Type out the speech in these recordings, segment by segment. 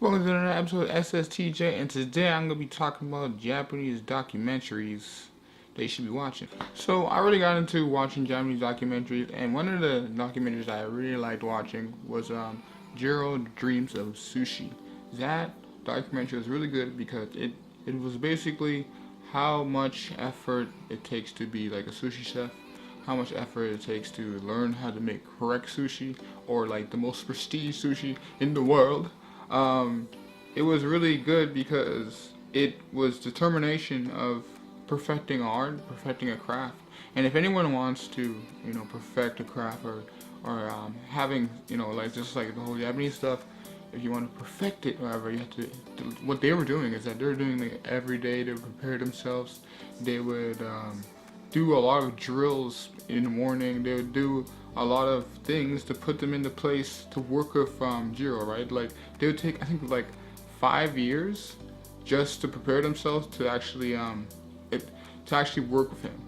Welcome to another episode of SSTJ, and today I'm going to be talking about Japanese documentaries that you should be watching. So I really got into watching Japanese documentaries, and one of the documentaries I really liked watching was Jiro Dreams of Sushi. That documentary was really good because it was basically how much effort it takes to be like a sushi chef, how much effort it takes to learn how to make correct sushi, or like the most prestige sushi in the world. It was really good because it was determination of perfecting art, perfecting a craft. And if anyone wants to, perfect a craft or having, like just like the whole Japanese stuff, if you want to perfect it, whatever, you have to. What they were doing is that they were doing like every day to prepare themselves. They would do a lot of drills in the morning. They would do a lot of things to put them into place to work with Jiro, right? Like they would take, I think, like 5 years just to prepare themselves to actually to actually work with him.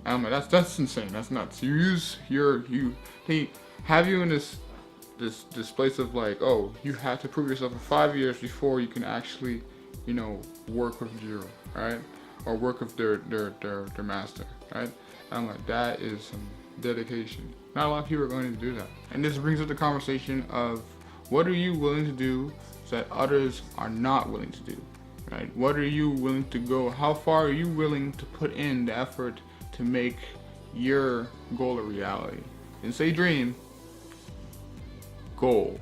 And I'm like, that's insane. That's nuts. They have you in this place of like, oh, you have to prove yourself for 5 years before you can actually, work with Jiro, right? Or work with their master, right? And I'm like, that is some dedication. Not a lot of people are going to do that. And this brings up the conversation of what are you willing to do that others are not willing to do, right? What are you willing to go? How far are you willing to put in the effort to make your goal a reality? And say dream, goal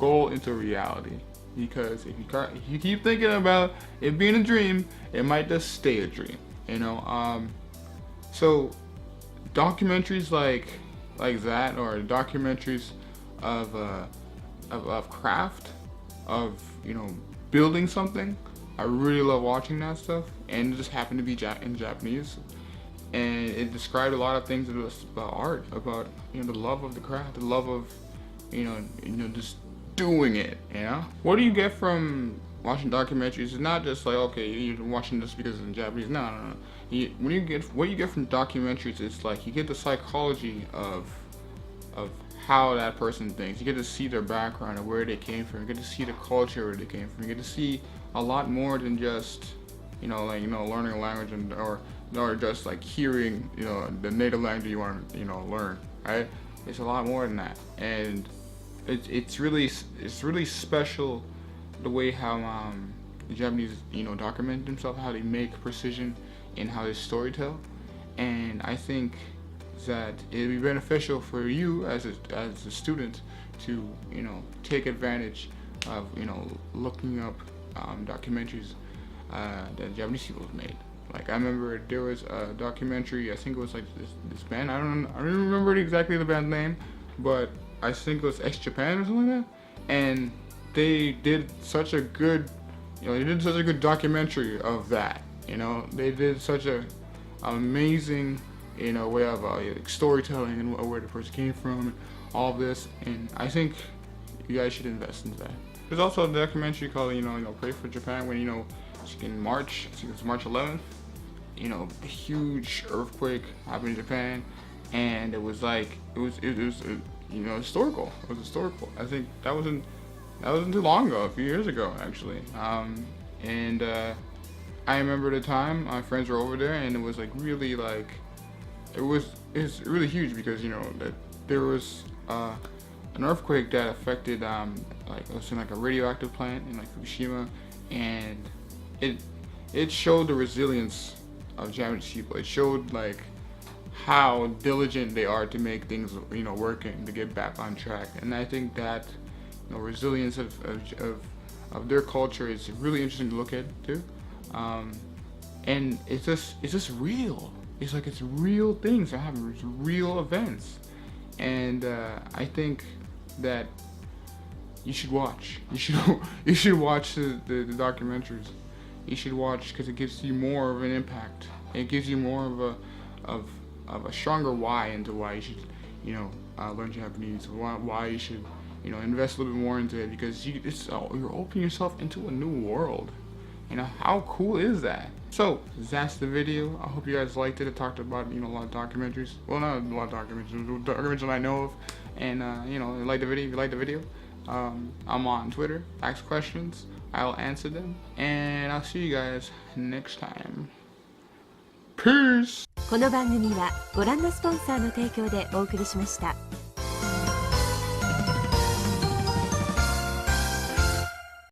into reality. Because if you keep thinking about it being a dream, it might just stay a dream, So documentaries like that, or documentaries of craft, of building something, I really love watching that stuff. And it just happened to be in Japanese, and it described a lot of things about art, about the love of the craft, the love of just doing it. What do you get from watching documentaries? It's not just like, okay, you're watching this because it's in Japanese. No. What you get from documentaries is like you get the psychology of how that person thinks. You get to see their background and where they came from. You get to see the culture where they came from. You get to see a lot more than just learning a language or just like hearing the native language you want to learn, right? It's a lot more than that, and it's really special the way how the Japanese document themselves, how they make precision in how they storytell. And I think that it'd be beneficial for you as a student to take advantage of looking up documentaries that Japanese people have made. Like I remember there was a documentary, I think it was like this band, I don't remember exactly the band name, but I think it was X Japan or something like that, and they did such a good documentary of that. They did such a amazing way of like storytelling and where the person came from and all of this, and I think you guys should invest into that. There's also a documentary called Pray for Japan, when in March, I think it's March 11th, a huge earthquake happened in Japan, and it was historical. It was historical. I think that wasn't too long ago, a few years ago actually. And I remember the time my friends were over there, and it was like really like it's really huge because that there was an earthquake that affected it was in like a radioactive plant in like Fukushima, and it showed the resilience of Japanese people. It showed like how diligent they are to make things working, to get back on track. And I think that resilience of their culture is really interesting to look at too. And it's just real. It's like it's real things that happen. It's real events, and I think that you should watch. You should watch the documentaries. You should watch because it gives you more of an impact. It gives you more of a stronger why into why you should learn Japanese. Why you should invest a little bit more into it, because you're opening yourself into a new world. How cool is that? So that's the video. I hope you guys liked it. I talked about a lot of documentaries. Well, not a lot of documentaries that I know of. And like the video. If you like the video, I'm on Twitter. Ask questions. I'll answer them. And I'll see you guys next time. Peace! この番組はご覧のスポンサーの提供でお送りしました。